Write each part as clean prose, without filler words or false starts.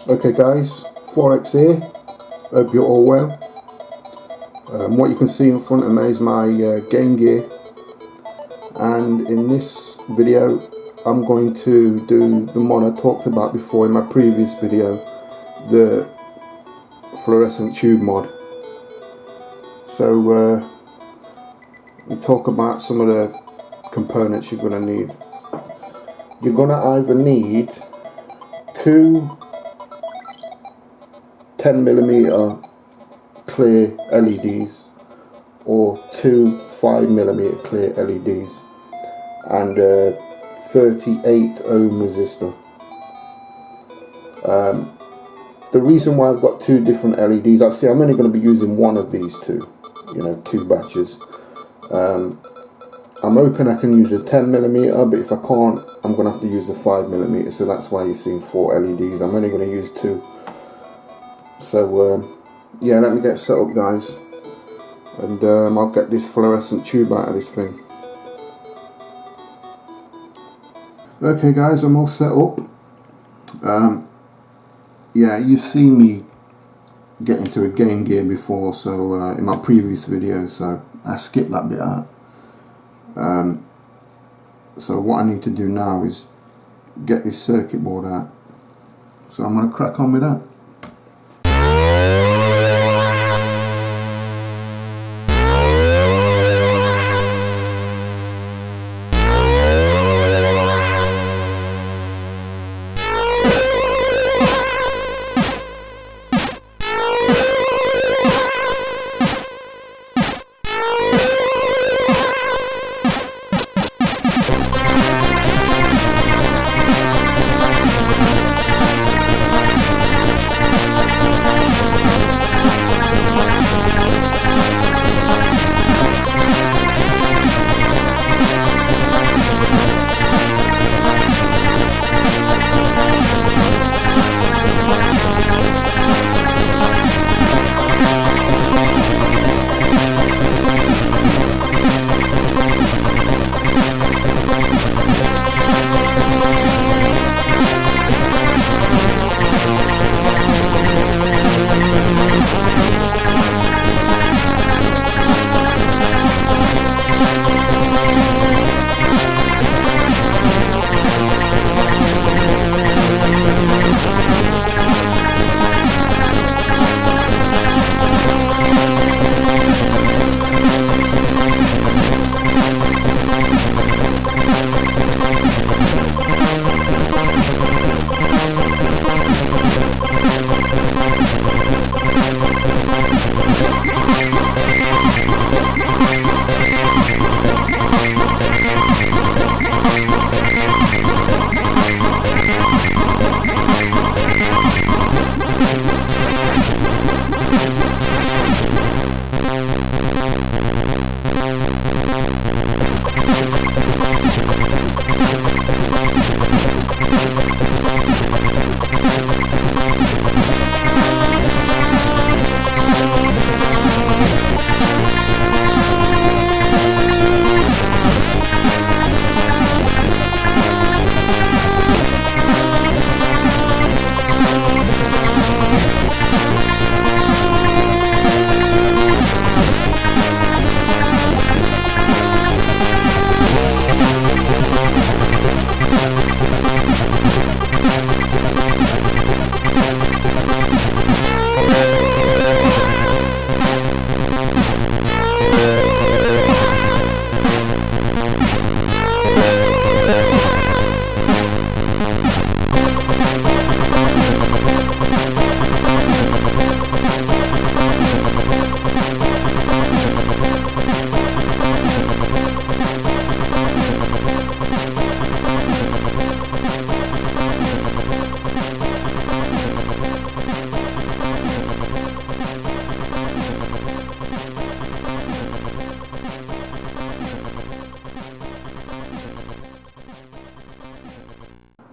Okay guys, Forex here, hope you're all well. What you can see in front of me is my game gear, and in this video I'm going to do the mod I talked about before in my previous video, the fluorescent tube mod. So we talk about some of the components you're going to need. You're going to either need two 10mm clear LEDs or two 5mm clear LEDs and a 38 ohm resistor. The reason why I've got two different LEDs, actually I'm only going to be using one of these two, two batches. I'm hoping I can use a 10mm, but if I can't, I'm going to have to use a 5mm, so that's why you're seeing four LEDs. I'm only going to use two. So yeah, let me get set up guys, and I'll get this fluorescent tube out of this thing. Okay guys, I'm all set up. Yeah, you've seen me get into a game gear before, so in my previous video, so I skipped that bit out. So what I need to do now is get this circuit board out, so I'm going to crack on with that.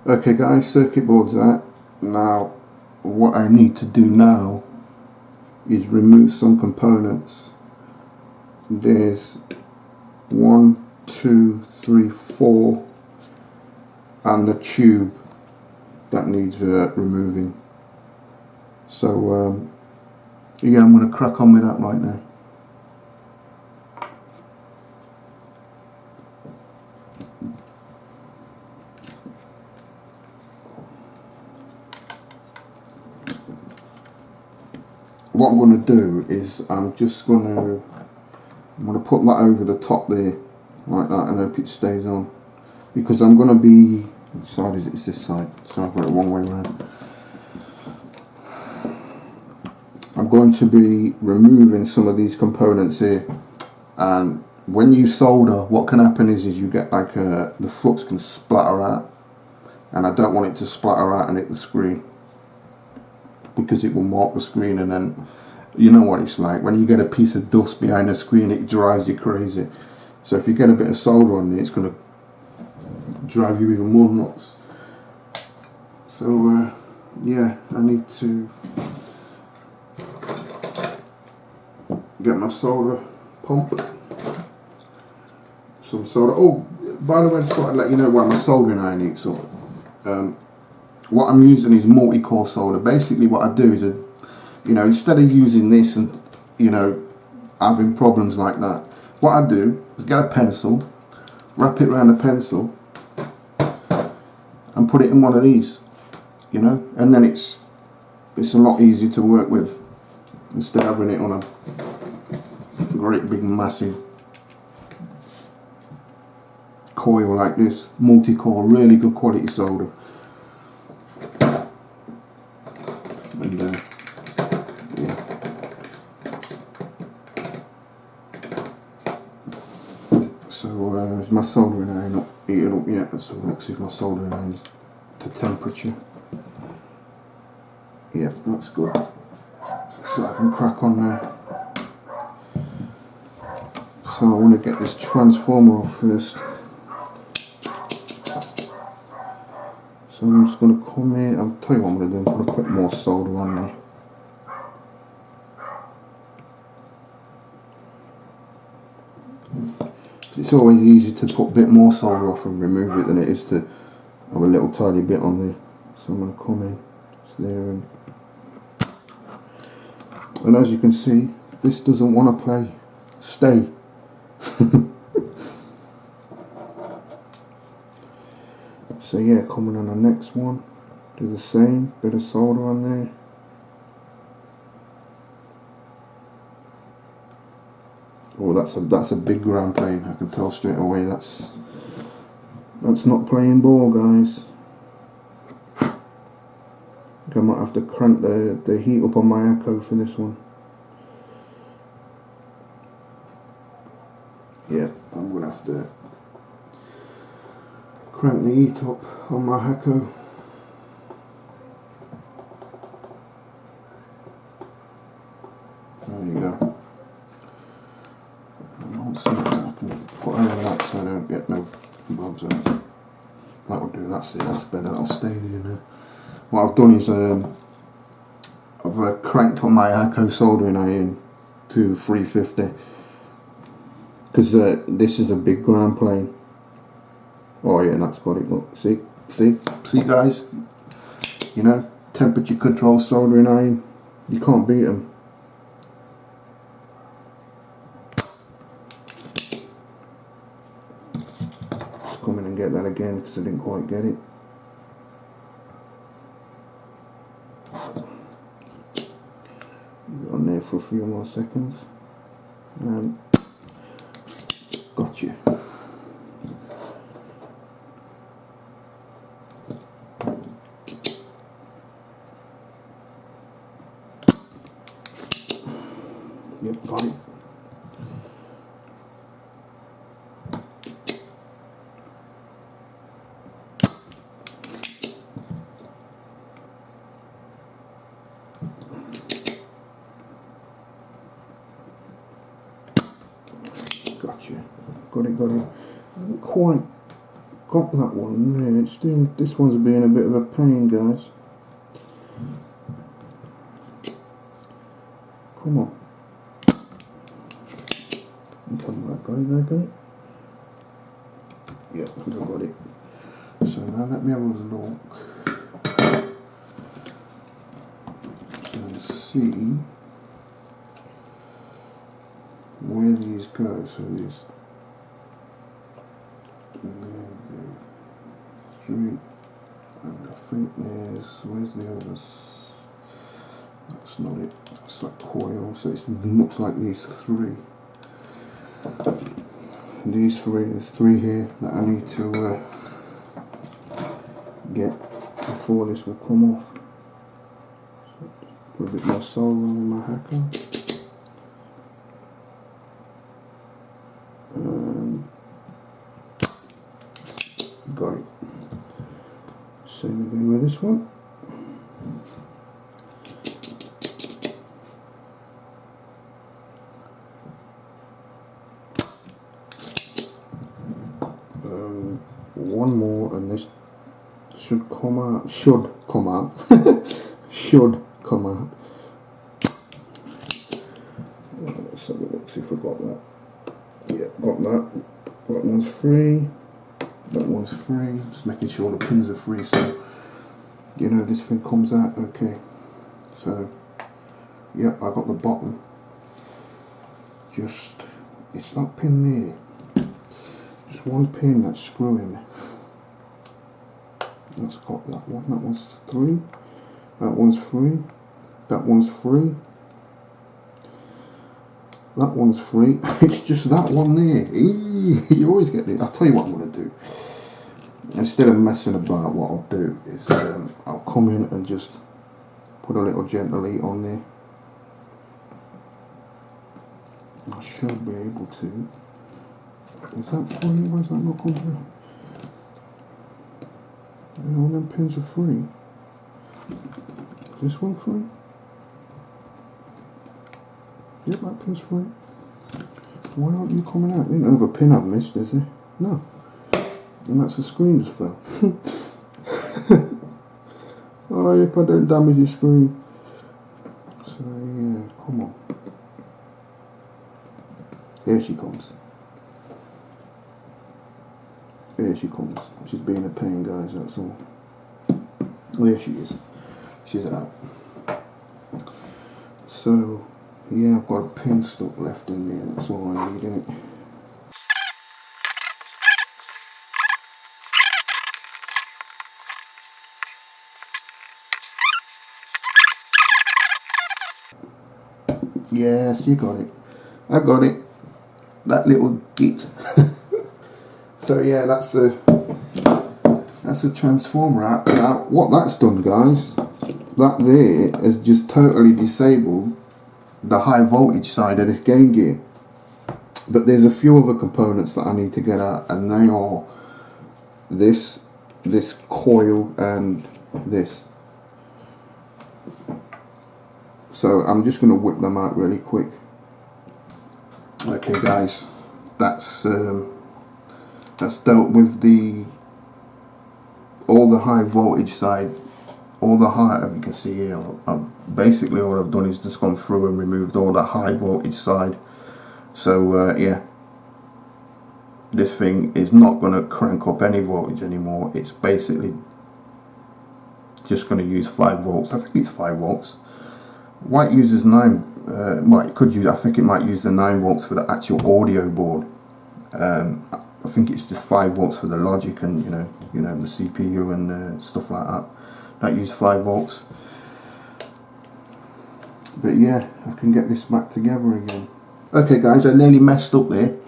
Okay guys, circuit board's out. Now what I need to do now is remove some components. There's 1, 2, 3, 4 and the tube that needs removing. So yeah, I'm going to crack on with that right now. What I'm going to do is I'm going to put that over the top there like that and hope it stays on, because I'm going to be, which side is it? It's this side, so I've got it one way around. I'm going to be removing some of these components here, and when you solder, what can happen is you get like the flux can splatter out, and I don't want it to splatter out and hit the screen, because it will mark the screen, and then you know what it's like when you get a piece of dust behind the screen, it drives you crazy. So if you get a bit of solder on there, it's going to drive you even more nuts. So yeah, I need to get my solder pump, some solder. Oh, by the way, I just thought I'd let you know why my soldering iron heats up. What I'm using is multi-core solder. Basically what I do is, instead of using this and, having problems like that, what I do is get a pencil, wrap it around a pencil, and put it in one of these, and then it's a lot easier to work with, instead of having it on a great big massive coil like this. Multi-core, really good quality solder. And yeah. So is my soldering iron not heated up yet? Let's have a look, see if my soldering iron's to temperature. Yeah, that's good. So I can crack on there. So I want to get this transformer off first. So I'm just going to come in, I'll tell you what I'm going to do, I'm going to put more solder on there. It's always easier to put a bit more solder off and remove it than it is to have a little tiny bit on there. So I'm going to come in, it's there, and as you can see, this doesn't want to play. Stay. So yeah, coming on the next one, do the same, bit of solder on there. Oh, that's a big ground plane. I can tell straight away that's not playing ball, guys. I think I might have to crank the heat up on my echo for this one. Yeah, I'm gonna have to crank the heat up on my echo. There you go. I can put over that so I don't get no bugs on it. That'll do, that's it, that's better, that'll stay there. What I've done is I've cranked on my echo soldering iron to 350, because this is a big ground plane. Oh yeah, that's got it, look, see guys, temperature control soldering iron, you can't beat them. Just come in and get that again because I didn't quite get it. On there for a few more seconds, and gotcha. Yep, got it. Gotcha. Got it. I haven't quite got that one. Yeah, this one's being a bit of a pain, guys. Come on. Come back, got it. Yep, I got it. So now let me have a look. So see where these go. So these 3, and I think where's the others? That's not it, that's that coil, so it looks like these 3. These 3, there's 3 here that I need to get before this will come off. So put a bit more solder on my hacker. Got it. Same again with this one. One more and this should come out. Should come out. Should come out. Let's have a look, see if I got that. Yeah, got that. That one's free. That one's free. Just making sure the pins are free so you know this thing comes out okay. So yeah, I got the bottom. Just it's that pin there. Just one pin that's screwing. That's got that one. That one's 3. That one's free. That one's free. That one's free. It's just that one there. You always get it. I'll tell you what I'm going to do. Instead of messing about, what I'll do is I'll come in and just put a little gentle heat on there. I should be able to. Is that free? Why is that not coming through? All them pins are free. Is this one free? Yep, that pin's free. Why aren't you coming out? Ain't another pin I've missed, is there? No. And that's the screen just fell. Oh, if I don't damage your screen. So yeah, come on. Here she comes. Here she comes. She's being a pain, guys, that's all. There she is. She's out. So, yeah, I've got a pin stuck left in there. That's all I need, innit? Yes, you got it. I got it. That little git. So yeah, that's the transformer out. Now what that's done, guys, that there has just totally disabled the high voltage side of this game gear. But there's a few other components that I need to get out, and they are this coil and this. So I'm just going to whip them out really quick. Okay guys, that's dealt with all the high voltage side, all the high, as you can see here, basically all I've done is just gone through and removed all the high voltage side. So yeah, this thing is not going to crank up any voltage anymore. It's basically just going to use 5 volts. I think it's 5 volts. Why it uses 9, well, it could use, I think it might use the 9 volts for the actual audio board. I think it's just 5 volts for the logic and you know the CPU and stuff like that. That use 5 volts. But yeah, I can get this back together again. Okay guys, I nearly messed up there.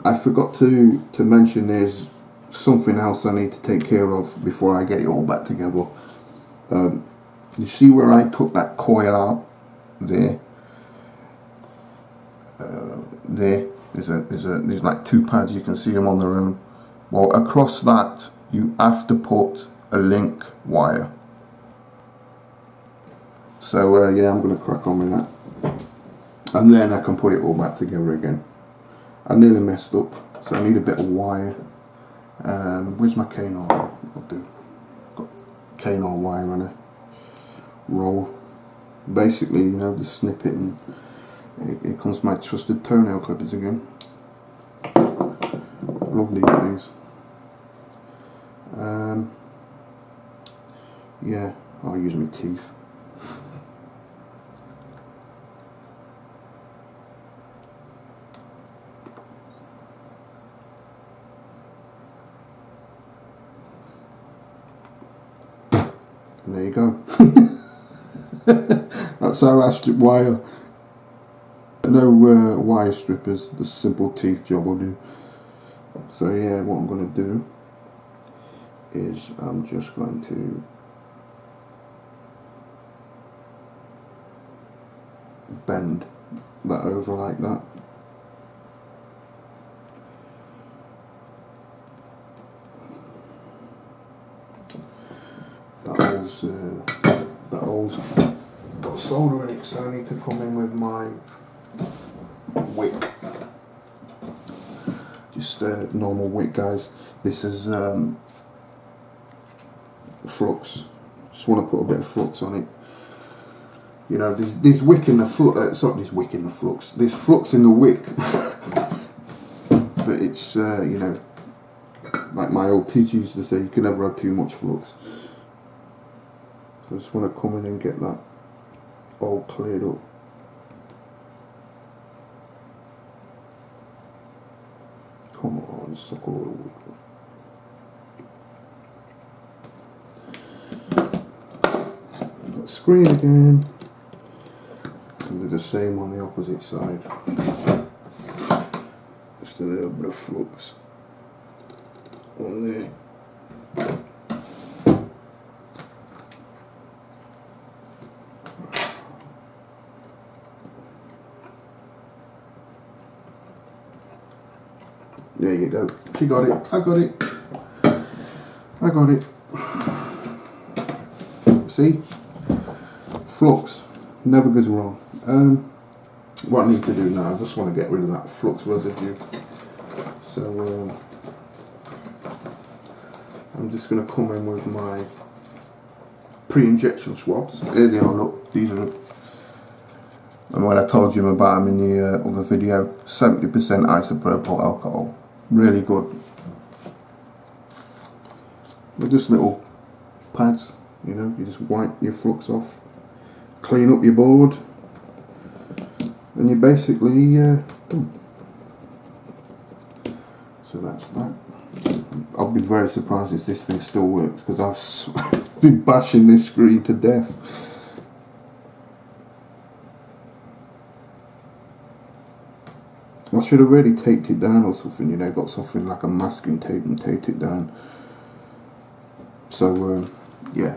I forgot to mention there's something else I need to take care of before I get it all back together. You see where I took that coil out there? There's like 2 pads, you can see them on their own. Well, across that you have to put a link wire. So yeah, I'm going to crack on with that, and then I can put it all back together again. I nearly messed up, so I need a bit of wire. Where's my cane-all? I'll do. Got cane-all wire on a roll. Basically, you know, just snip it, and here comes my trusted toenail clippers again. Love these things. Yeah, I'll use my teeth. And there you go. That's how I strip wire. No wire strippers, the simple teeth job will do. So yeah, what I'm going to do is I'm just going to bend that over like that. That hole's got solder in it, so I need to come in with my wick. Just normal wick, guys. This is flux. Just want to put a bit of flux on it. You know, there's wick in the flux. Sorry, there's wick in the flux. There's flux in the wick, but it's you know, like my old teacher used to say, you can never have too much flux. So I just want to come in and get that all cleared up. Come on, suck all the wick. That screen again. And do the same on the opposite side. Just a little bit of flux on there. There you go. She got it. I got it. I got it. See? Flux. Never goes wrong. What I need to do now, I just want to get rid of that flux residue. So I'm just going to come in with my pre-injection swabs. Here they are, look. These are, and when I told you about them in the other video, 70% isopropyl alcohol. Really good. They're just little pads, you know, you just wipe your flux off, clean up your board, and you're basically done. So that's that. I'll be very surprised if this thing still works, because I've been bashing this screen to death. I should have really taped it down or something, you know, got something like a masking tape and taped it down. So, yeah,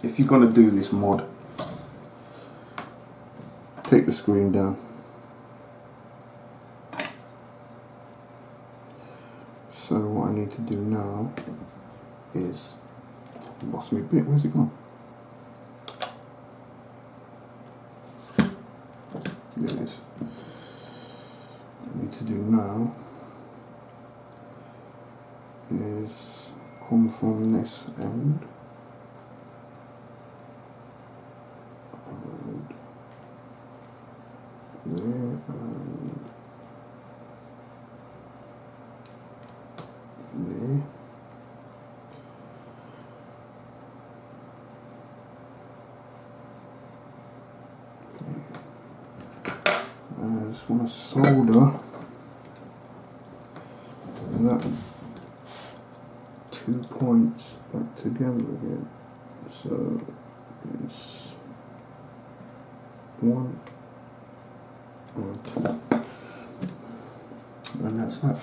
if you're going to do this mod, take the screen down. So what I need to do now is, lost me a bit, where's it gone? There it is. What I need to do now is come from this end and there and there. I just want to solder that 2 points back together again. So it's 1 and 2, and that's that.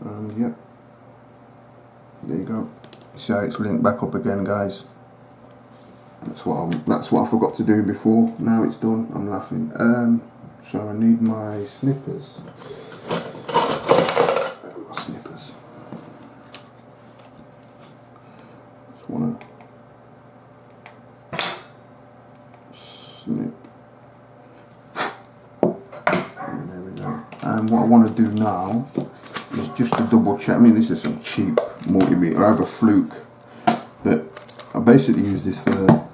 And yep, there you go. So it's linked back up again, guys. That's what I forgot to do before. Now it's done. I'm laughing. So I need my snippers. My snippers. Just wanna snip. And there we go. And what I want to do now is just to double check. I mean, this is some cheap multimeter. I have a Fluke, but I basically use this for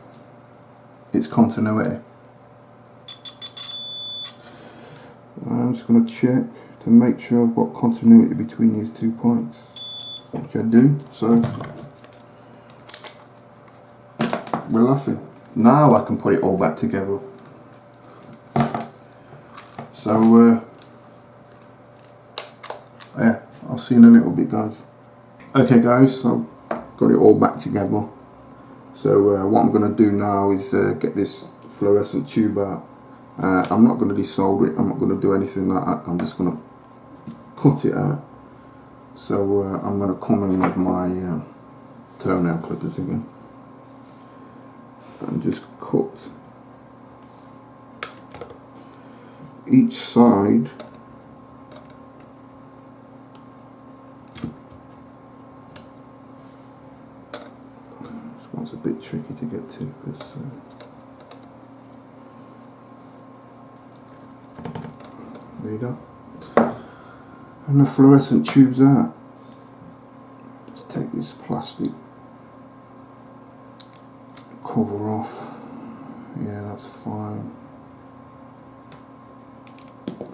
its continuity. I'm just going to check to make sure I've got continuity between these 2 points, which I do. So we're laughing. Now I can put it all back together. So yeah, I'll see you in a little bit, guys. Okay guys, so I've got it all back together. So what I'm going to do now is get this fluorescent tube out. I'm not going to desolder it, I'm not going to do anything like that, I'm just going to cut it out. So I'm going to come in with my toenail clippers again and just cut each side. This one's a bit tricky to get to because there you go. And the fluorescent tube's out. Just take this plastic cover off. Yeah, that's fine.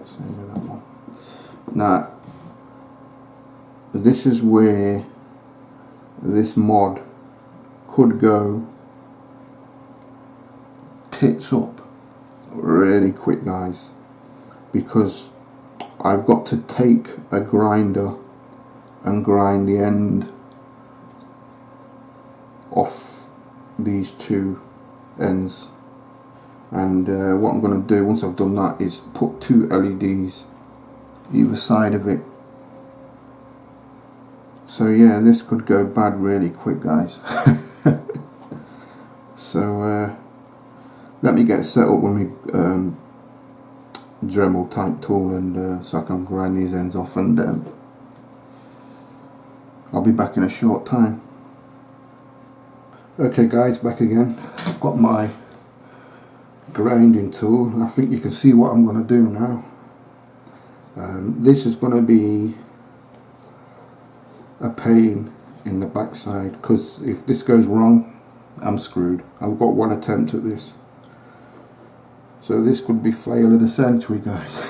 Same with that one. Now, this is where this mod could go tits up really quick, guys, because I've got to take a grinder and grind the end off these two ends, and what I'm going to do once I've done that is put two LEDs either side of it. So yeah, this could go bad really quick, guys. So let me get set up with my Dremel type tool, and so I can grind these ends off, and I'll be back in a short time. Okay guys, back again. I've got my grinding tool. I think you can see what I'm going to do now. This is going to be a pain in the backside, because if this goes wrong, I'm screwed. I've got one attempt at this. So this could be fail of the century, guys.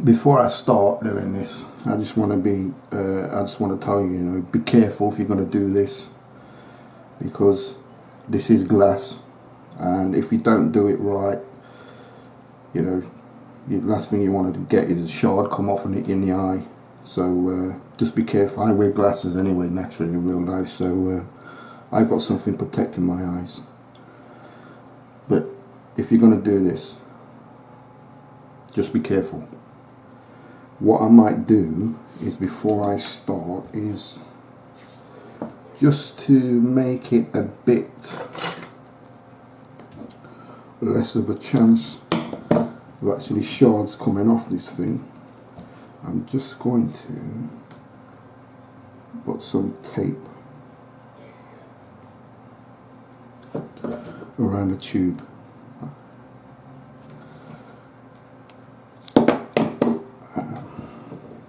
Before I start doing this, I just want to tell you, be careful if you're going to do this, because this is glass, and if you don't do it right, the last thing you want to get is a shard come off and hit you in the eye. So just be careful. I wear glasses anyway, naturally, in real life, so I've got something protecting my eyes. But if you're going to do this, just be careful. What I might do is, before I start, is just to make it a bit less of a chance of actually shards coming off this thing, I'm just going to put some tape around the tube.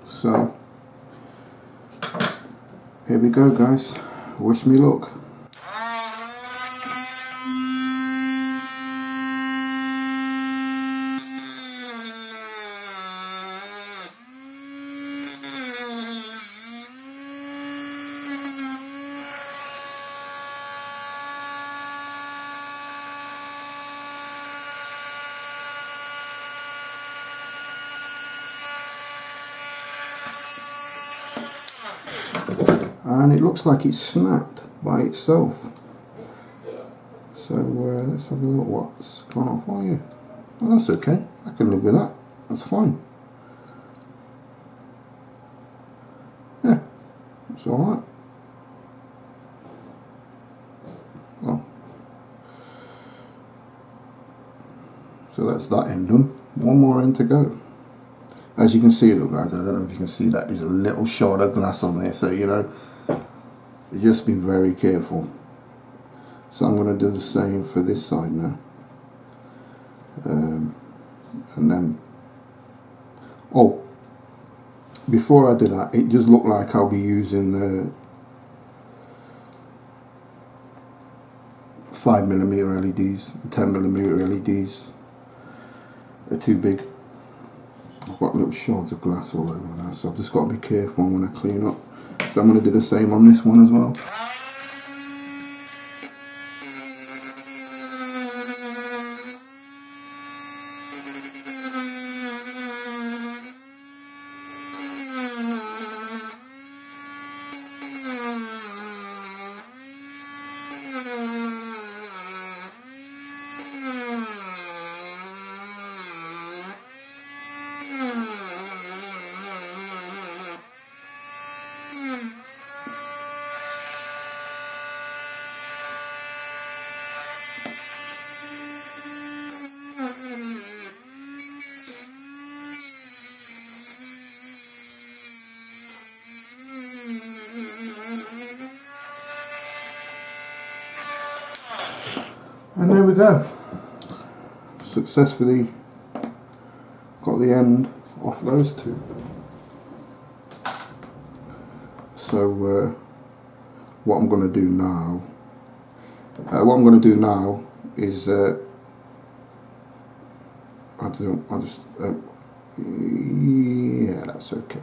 So here we go, guys. Wish me luck. And it looks like it's snapped by itself. So let's have a look what's gone off. Oh yeah, well, that's okay. I can live with that. That's fine. Yeah, it's alright. Well, so that's that end done. One more end to go. As you can see, look guys, I don't know if you can see that, there's a little shard of glass on there, so just be very careful. So I'm going to do the same for this side now. And then, oh, before I do that, it just looked like I'll be using the 5mm LEDs, 10mm LEDs. They're too big. I've got little shards of glass all over now, so I've just got to be careful when I clean up. So I'm going to do the same on this one as well. And there we go. Successfully got the end off those two. So what I'm going to do now is yeah, that's okay.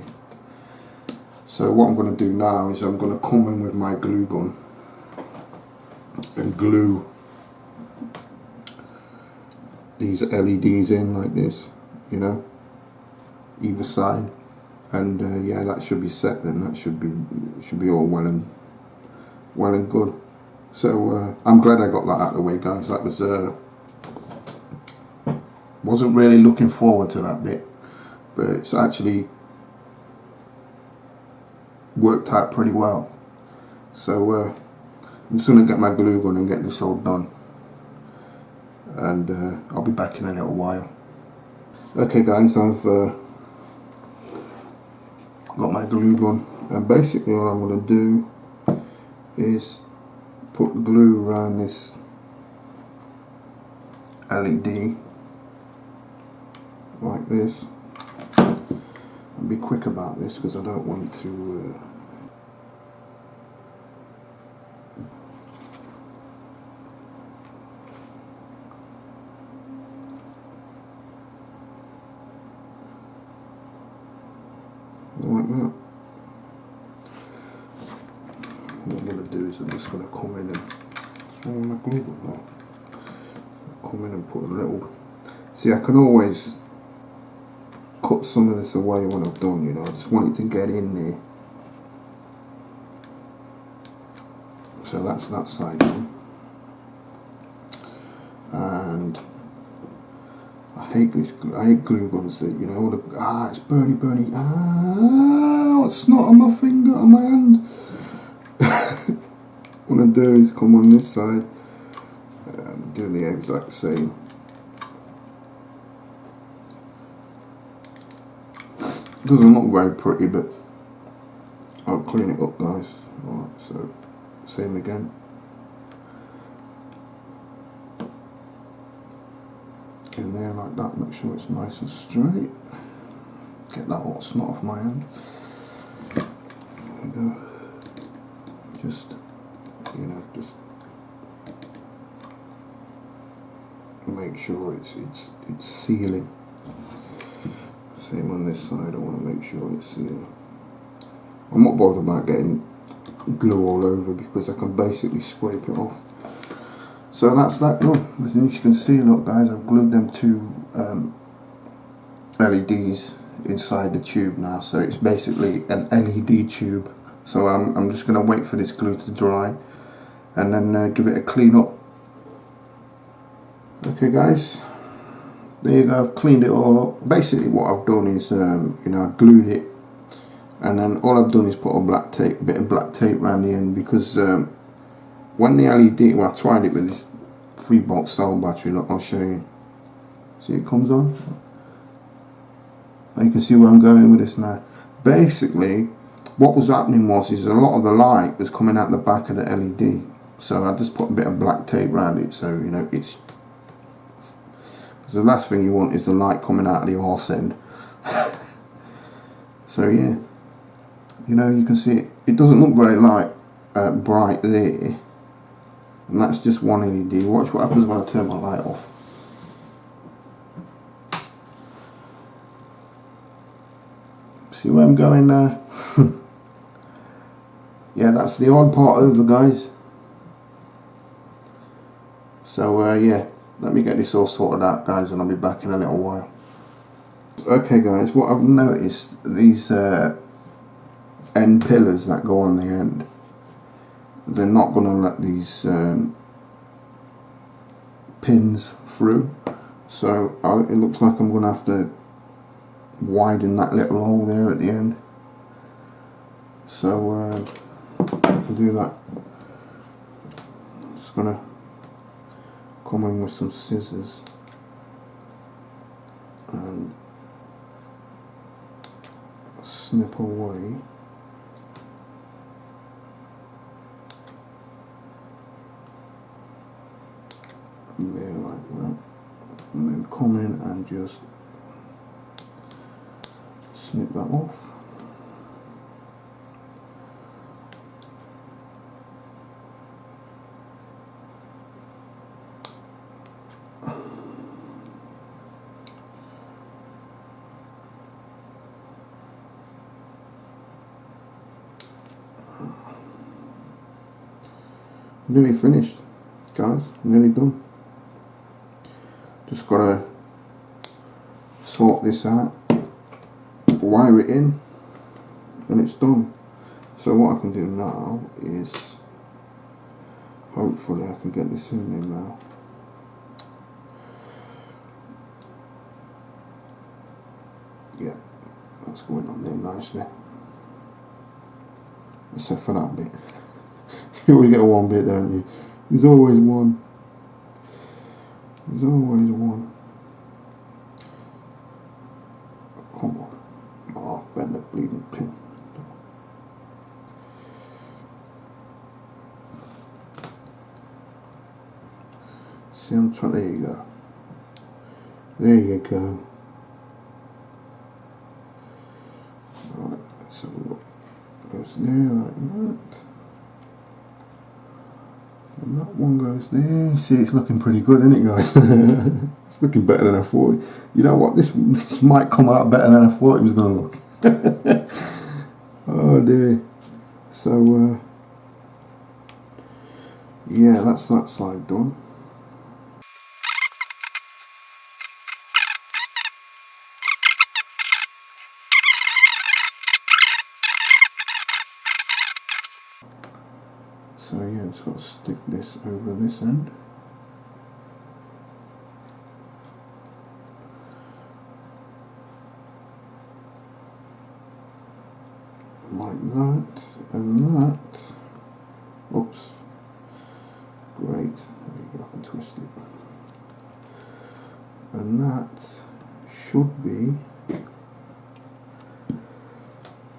So what I'm going to do now is I'm going to come in with my glue gun and glue these LEDs in like this, you know, either side, and yeah, that should be set then. That should be all well and good. So I'm glad I got that out of the way, guys. That was wasn't really looking forward to that bit, but it's actually worked out pretty well. So I'm just going to get my glue gun and get this all done, and I'll be back in a little while. Okay guys, I've got my glue gun, and basically all I'm going to do is put the glue around this LED like this, and be quick about this because I don't want to like that. What I'm going to do is I'm just going to come in and throw my glue gun now. Come in and put a little. See, I can always cut some of this away when I've done, you know. I just want it to get in there. So that's that side done. And I hate glue guns that, you know, all the, it's burny, it's not on my finger, on my hand. What I do is come on this side and do the exact same. Doesn't look very pretty, but I'll clean it up, guys. Alright, so same again. In there like that, make sure it's nice and straight. Get that little snot off my hand. There we go. Just, you know, just make sure it's sealing. Same on this side, I want to make sure it's sealing. I'm not bothered about getting glue all over because I can basically scrape it off. So that's that done. As you can see, look guys, I've glued them two LEDs inside the tube now, so it's basically an LED tube. So I'm just going to wait for this glue to dry and then give it a clean up. Okay guys, there you go, I've cleaned it all up. Basically what I've done is, you know, I glued it, and then all I've done is put a bit of black tape around the end, because when the LED, well, I tried it with this 3-volt cell battery, look, I'll show you. See, it comes on. And you can see where I'm going with this now. Basically, what was happening is a lot of the light was coming out the back of the LED. So I just put a bit of black tape around it, so, you know, it's... the last thing you want is the light coming out of the arse end. So yeah, you know, you can see it doesn't look very bright there, and that's just one LED. Watch what happens when I turn my light off. See where I'm going now? Yeah, that's the odd part over, guys. So yeah, let me get this all sorted out, guys, and I'll be back in a little while. Okay guys, what I've noticed, these end pillars that go on the end, they're not going to let these pins through, so it looks like I'm going to have to widen that little hole there at the end. So to do that, I'm just going to come in with some scissors and snip away and then come in and just snip that off. Nearly finished, guys, nearly done. Just gotta sort this out, wire it in, and it's done. So what I can do now is, hopefully I can get this in there now. Yeah, that's going on there nicely. Except for that bit. You always get one bit, don't you? There's always one. There's always one. Come on. Oh, bend the bleeding pin. See, I'm trying. There you go. There you go. Alright, let's have a look. Goes there like that. And that one goes there. See, it's looking pretty good, isn't it, guys? It's looking better than I thought. You know what? This might come out better than I thought it was going to look. Oh dear. So, yeah, that's that side done. So yeah, just got to stick this over this end. Like that, and that. Oops. Great. There you go, I can twist it. And that should be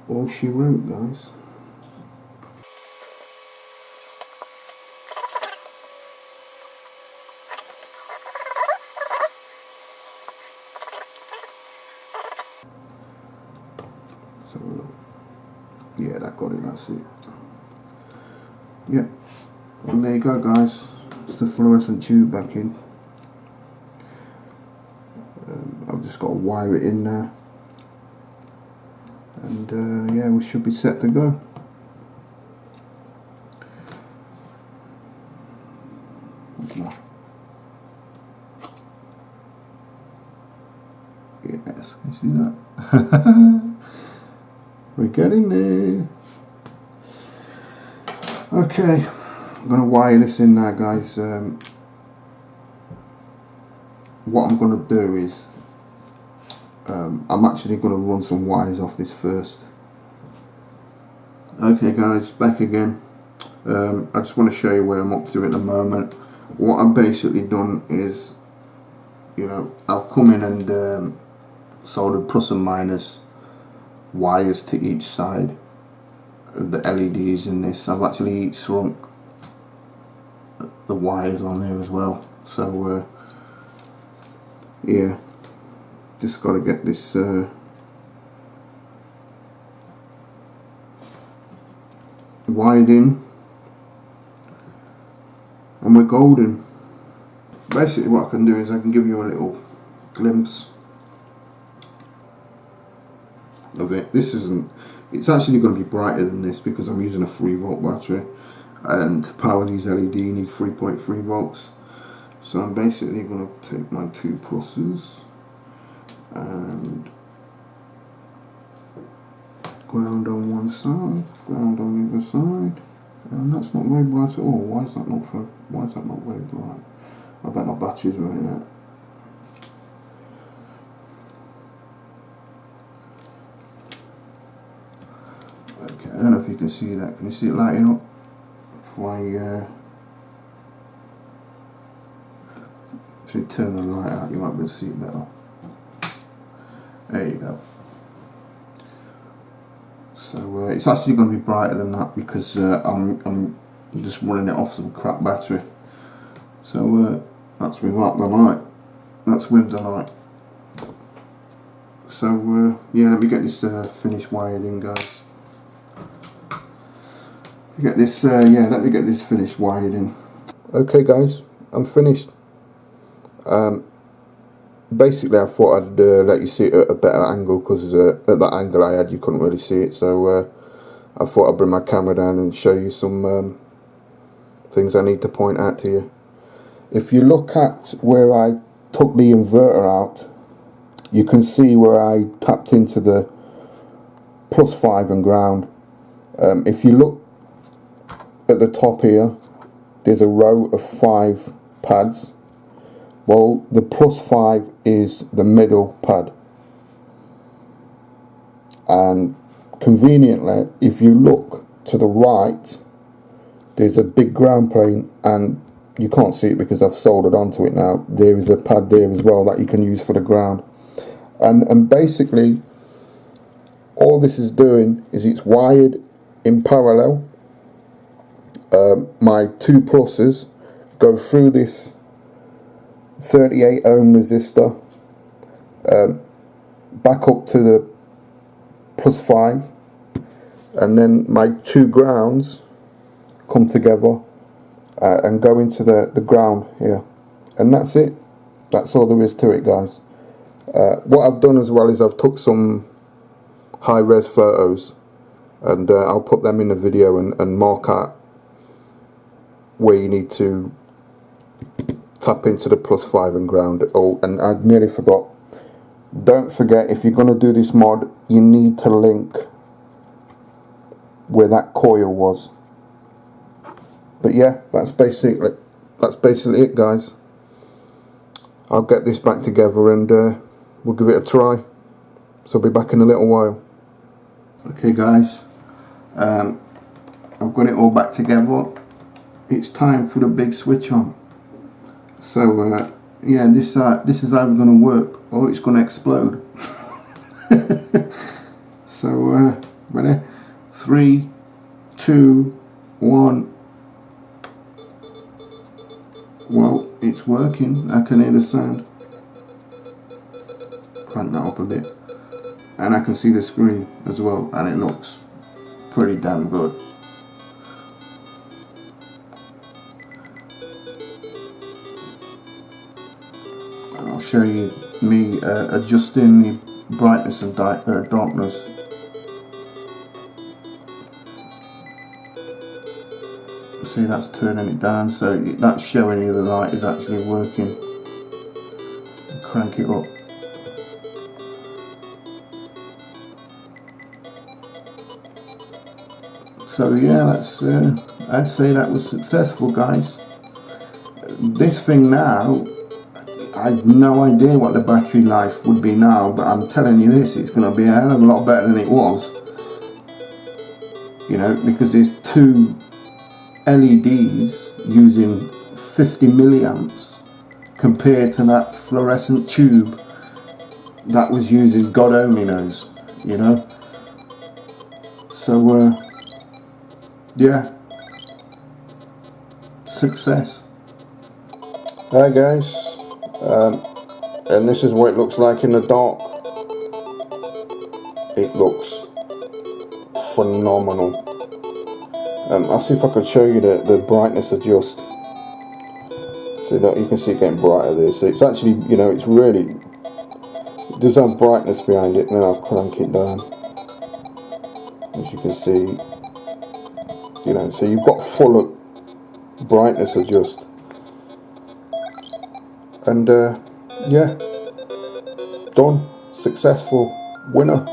all she wrote, guys. So, yeah, that got it, that's it. Yeah, and there you go, guys. It's the fluorescent tube back in. I've just got to wire it in there. And yeah, we should be set to go. Yes, you see that? We're getting there. Okay, I'm going to wire this in now, guys. What I'm going to do is I'm actually going to run some wires off this first. Okay guys, back again. I just want to show you where I'm up to at the moment. What I've basically done is, you know, I've come in and soldered plus and minus wires to each side of the LEDs in this. I've actually shrunk the wires on there as well. So yeah, just got to get this wired in, and we're golden. Basically what I can do is I can give you a little glimpse of it. This isn't, it's actually going to be brighter than this because I'm using a 3-volt battery, and to power these LED you need 3.3 volts. So I'm basically going to take my 2 pluses and ground on one side, ground on the other side, and that's not very bright at all. Why is that not very bright? I bet my battery's running out. Okay, I don't know if you can see that. Can you see it lighting up? If I turn the light out, you might be able to see it better. There you go. So it's actually going to be brighter than that because I'm just running it off some crap battery. So that's without the light. that's with the light. So yeah, let me get this finished wired in, guys. Let me get this finished wired in. Okay guys, I'm finished. Basically I thought I'd let you see it at a better angle, because at that angle I had you couldn't really see it, so I thought I'd bring my camera down and show you some things I need to point out to you. If you look at where I took the inverter out, you can see where I tapped into the +5 and ground. If you look at the top here, there's a row of 5 pads. Well, the +5 is the middle pad, and conveniently, if you look to the right, there's a big ground plane, and you can't see it because I've soldered onto it now. There is a pad there as well that you can use for the ground, and basically all this is doing is it's wired in parallel. My 2 pluses go through this 38 ohm resistor, back up to the +5, and then my 2 grounds come together and go into the ground here, and that's it. That's all there is to it, guys. What I've done as well is I've took some high-res photos, and I'll put them in the video and mark out where you need to tap into the +5 and ground. Oh, and I nearly forgot, don't forget, if you're going to do this mod, you need to link where that coil was. But yeah, that's basically it, guys. I'll get this back together and we'll give it a try. So I'll be back in a little while. Okay guys, I've got it all back together. It's time for the big switch on. So yeah, this is either going to work or it's going to explode. So ready? 3, 2, 1. Well, it's working. I can hear the sound. Crank that up a bit, and I can see the screen as well, and it looks pretty damn good. And I'll show you me adjusting the brightness and darkness. See, that's turning it down, so that's showing you the light is actually working. Crank it up. So yeah, that's I'd say that was successful, guys. This thing now, I've no idea what the battery life would be now, but I'm telling you this, it's going to be a hell of a lot better than it was. You know, because there's 2 LEDs using 50 milliamps compared to that fluorescent tube that was using God only knows, you know. So yeah, success. Hi guys, and this is what it looks like in the dark. It looks phenomenal. I'll see if I can show you the brightness adjust. So that you can see it getting brighter there. So it's actually, you know, it's really, it does have brightness behind it. And then I'll crank it down, as you can see. You know, so you've got full brightness adjust. And yeah, done, successful, winner.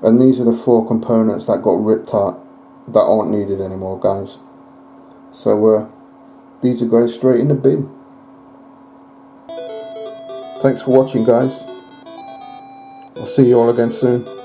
And these are the 4 components that got ripped out that aren't needed anymore, guys. So these are going straight in the bin. Thanks for watching, guys. I'll see you all again soon.